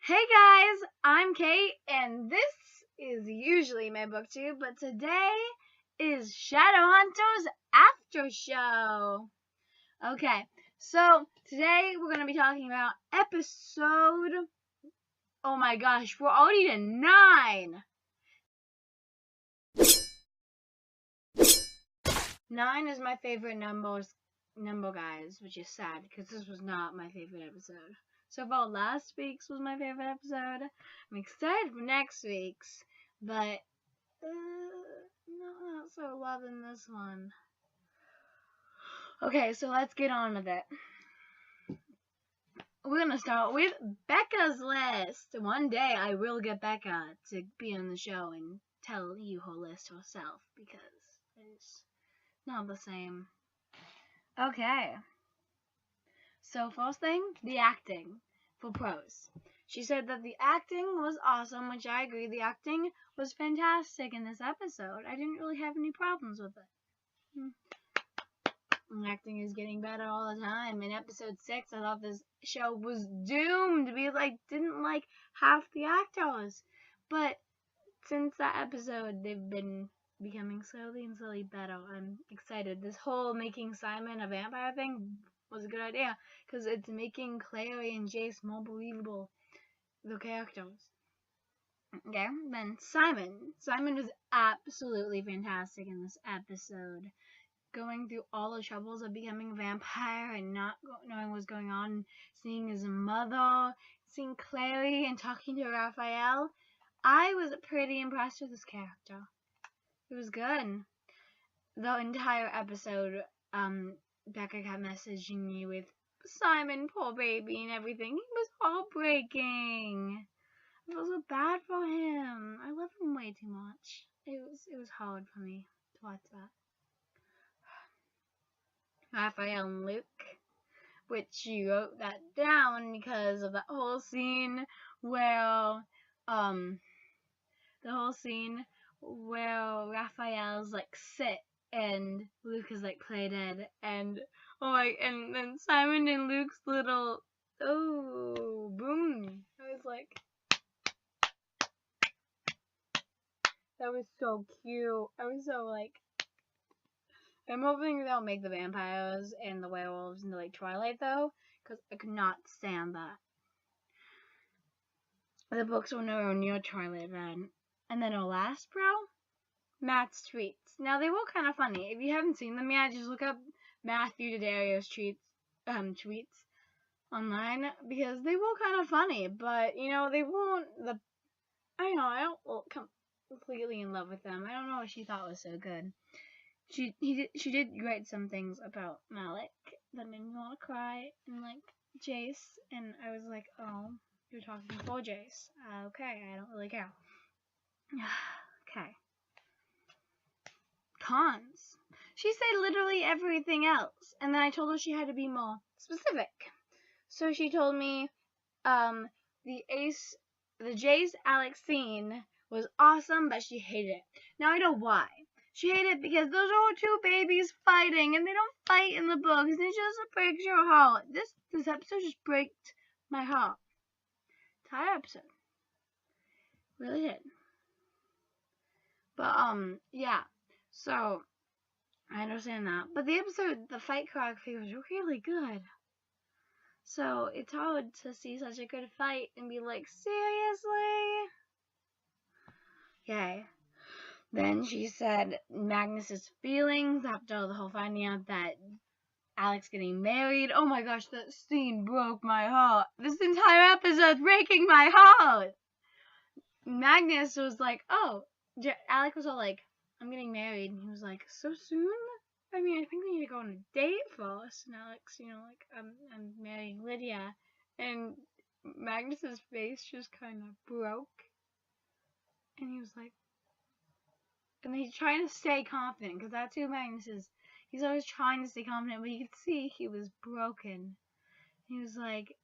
Hey guys, I'm Kate, and this is usually my booktube, but today is Shadowhunters Aftershow. Okay, so today we're going to be talking about episode, oh my gosh, we're already to 9. 9 is my favorite number, guys, which is sad, because this was not my favorite episode. So far, last week's was my favorite episode. I'm excited for next week's, but not so loving this one. Okay, so let's get on with it. We're gonna start with Becca's list. One day I will get Becca to be on the show and tell you her list herself, because it's not the same. Okay. So first thing, the acting for pros. She said that the acting was awesome, which I agree. The acting was fantastic in this episode. I didn't really have any problems with it. Acting is getting better all the time. In episode 6, I thought this show was doomed because I didn't like half the actors. But since that episode, they've been becoming slowly better. I'm excited. This whole making Simon a vampire thing was a good idea because it's making Clary and Jace more believable, the characters. Okay, then Simon. Simon was absolutely fantastic in this episode. Going through all the troubles of becoming a vampire and not knowing what's going on, seeing his mother, seeing Clary and talking to Raphael. I was pretty impressed with this character. It was good. The entire episode, Becca kept messaging me with Simon, poor baby, and everything. He was heartbreaking. I felt so bad for him. I love him way too much. It was hard for me to watch that. Raphael and Luke, which she wrote that down because of that whole scene where Raphael's like sick and Luke is like play dead, and and then Simon and Luke's little boom. I was like, that was so cute. I was so like, I'm hoping they'll make the vampires and the werewolves into like Twilight though, because I could not stand that. The books were nowhere near Twilight then. And then our last pro, Matt's tweets. Now they were kind of funny. If you haven't seen them yet, just look up Matthew Daddario's tweets online, because they were kind of funny. But they weren't I don't completely in love with them. I don't know what she thought was so good. She did write some things about Malik that made me want to cry, and like Jace, and I was like, oh, you're talking for Jace. Okay, I don't really care. Okay. Cons. She said literally everything else, and then I told her she had to be more specific. So she told me, the Jace Alex scene was awesome, but she hated it. Now I know why. She hated it because those are two babies fighting, and they don't fight in the books, and it just breaks your heart. This episode just broke my heart. Entire episode. Really did. But, yeah. So, I understand that. But the fight choreography was really good. So, it's hard to see such a good fight and be like, seriously? Okay. Then she said Magnus's feelings after the whole finding out that Alex getting married. Oh my gosh, that scene broke my heart. This entire episode breaking my heart. Magnus was like, oh, Alex was all like, I'm getting married. And he was like, so soon? I mean, I think we need to go on a date first. And Alex, like, I'm marrying Lydia. And Magnus's face just kind of broke. And he was like, and he's trying to stay confident, because that's who Magnus is. He's always trying to stay confident, but you could see he was broken. He was like,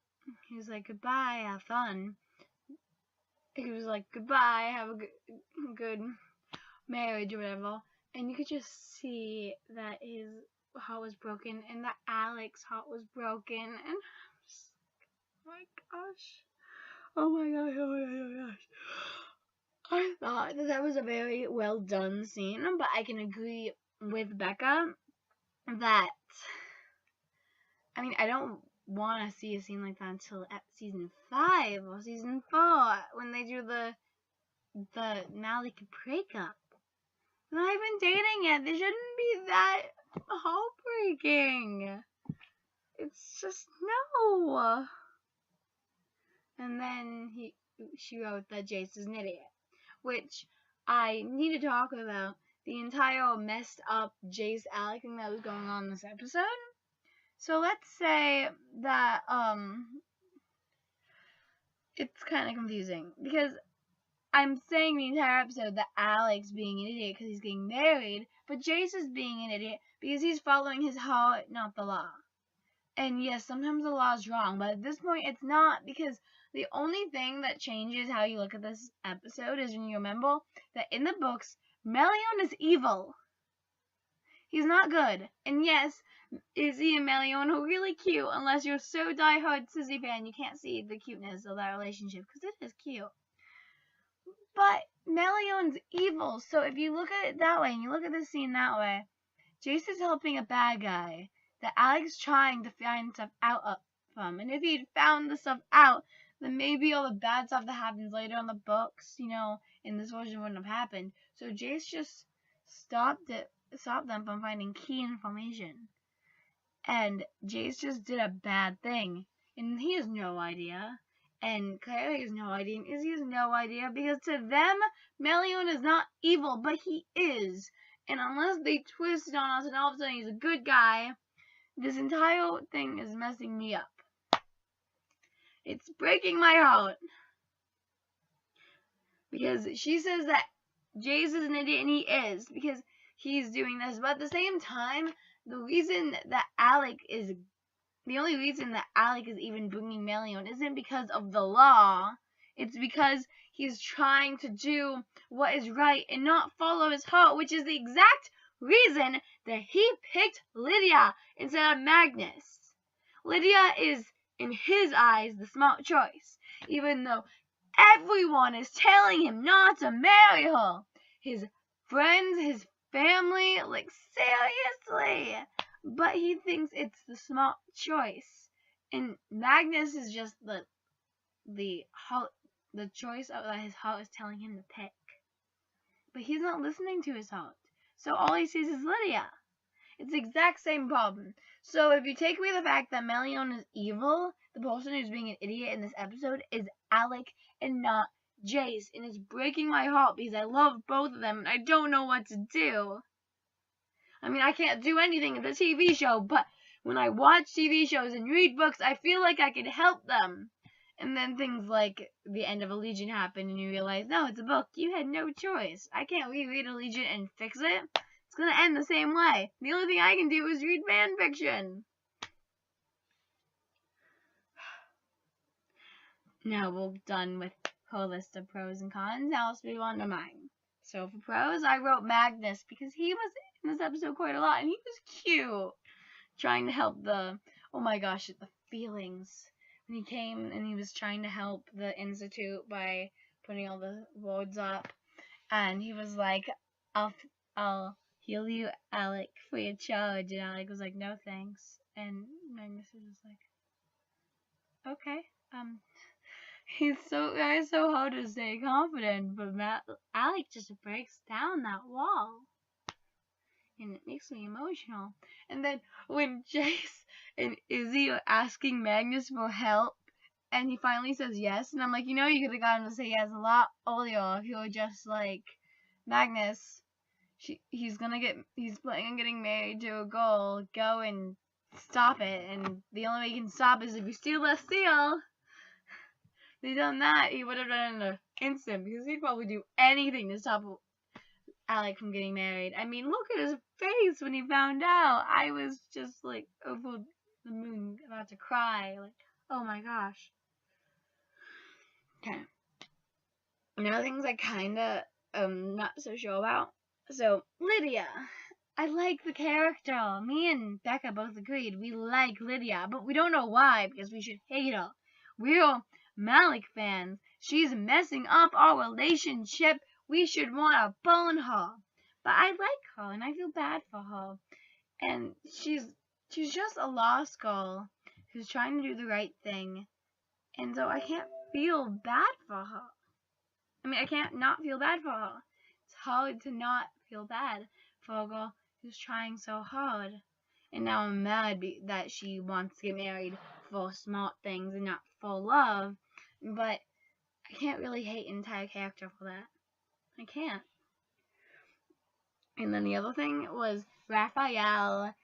goodbye, have fun. He was like, goodbye, have a good marriage or whatever. And you could just see that his heart was broken, and that Alex's heart was broken. And I'm just, oh my gosh. Oh my gosh, oh my gosh, oh my gosh. I thought that was a very well done scene, but I can agree with Becca that, I mean, I don't want to see a scene like that until at season 5 or season 4 when they do the Malik breakup. They're not even dating yet. They shouldn't be that heartbreaking. It's just no. And then she wrote that Jace is an idiot, which I need to talk about the entire messed up Jace Alec thing that was going on in this episode. So let's say that it's kind of confusing because I'm saying the entire episode that Alec's being an idiot because he's getting married, but Jace is being an idiot because he's following his heart, not the law. And yes, sometimes the law is wrong, but at this point it's not, because the only thing that changes how you look at this episode is when you remember that in the books, Melion is evil. He's not good. And yes, Izzy and Melion are really cute, unless you're so diehard Sissy fan you can't see the cuteness of that relationship, because it is cute. But Melion's evil, so if you look at it that way, and you look at the scene that way, Jace is helping a bad guy that Alec's trying to find stuff out from. And if he'd found the stuff out, then maybe all the bad stuff that happens later in the books, in this version wouldn't have happened. So Jace just stopped them from finding key information. And Jace just did a bad thing. And he has no idea. And Claire has no idea. And Izzy has no idea. Because to them, Melion is not evil, but he is. And unless they twist it on us and all of a sudden he's a good guy, this entire thing is messing me up. It's breaking my heart. Because she says that Jace is an idiot, and he is, because he's doing this. But at the same time, the only reason that Alec is even bringing Melion isn't because of the law. It's because he's trying to do what is right and not follow his heart, which is the exact reason that he picked Lydia instead of Magnus. Lydia is, in his eyes, the smart choice, even though everyone is telling him not to marry her. His friends, his family, like, seriously. But he thinks it's the smart choice. And Magnus is just the choice that his heart is telling him to pick. But he's not listening to his heart. So all he sees is Lydia. It's the exact same problem. So if you take away the fact that Melion is evil, the person who's being an idiot in this episode is Alec and not Jace. And it's breaking my heart because I love both of them and I don't know what to do. I mean, I can't do anything in the TV show, but when I watch TV shows and read books, I feel like I can help them. And then things like the end of Allegiant happen and you realize, no, it's a book. You had no choice. I can't reread Allegiant and fix it. It's going to end the same way. The only thing I can do is read fan fiction. Now we're done with her list of pros and cons. Now let's move on to mine. So for pros, I wrote Magnus because he was in this episode quite a lot and he was cute. Trying to help the feelings. When he came and he was trying to help the Institute by putting all the words up. And he was like, I'll heal you, Alec, free of charge. And Alec was like, no thanks. And Magnus was just like, okay. He's so hard to stay confident, but Alec just breaks down that wall. And it makes me emotional. And then when Jace and Izzy are asking Magnus for help, and he finally says yes, and I'm like, you could have gotten him to say yes a lot earlier if you were just like, Magnus, he's planning on getting married to a girl, go and stop it, and the only way you can stop is if you steal that seal. If he'd done that, he would have done it in an instant, because he'd probably do anything to stop Alec from getting married. I mean, look at his face when he found out. I was just like over the moon, about to cry. Like, oh my gosh. Okay. Now things I kinda not so sure about. So Lydia, I like the character. Me and Becca both agreed we like Lydia, but we don't know why because we should hate her. We're Malik fans. She's messing up our relationship. We should want to bone her. But I like her, and I feel bad for her. And she's just a lost girl who's trying to do the right thing. And so I can't feel bad for her. I mean, I can't not feel bad for her. It's hard to not feel bad for a girl who's trying so hard. And now I'm mad that she wants to get married for smart things and not for love. But I can't really hate an entire character for that. I can't. And then the other thing was Raphael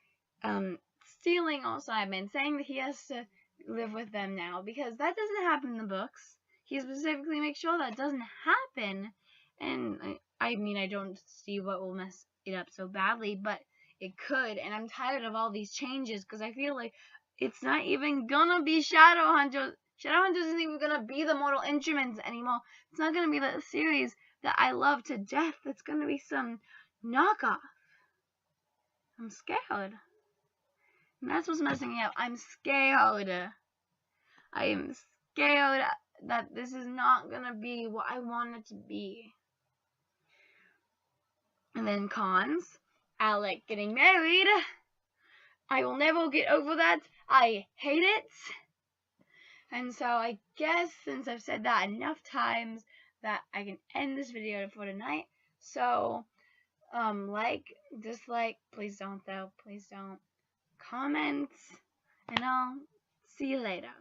stealing Simon, saying that he has to live with them now, because that doesn't happen in the books. He specifically makes sure that doesn't happen. And I mean, I don't see what will mess it up so badly, but it could. And I'm tired of all these changes, because I feel like it's not even gonna be Shadowhunters. Shadowhunters isn't even gonna be the Mortal Instruments anymore. It's not gonna be the series that I love to death. It's gonna be some knockoff. I'm scared. And that's what's messing me up. I'm scared. I am scared that this is not gonna be what I want it to be. And then cons. Alec getting married. I will never get over that. I hate it. And so I guess since I've said that enough times that I can end this video for tonight. So like, dislike, please don't though, please don't. Comments, and I'll see you later.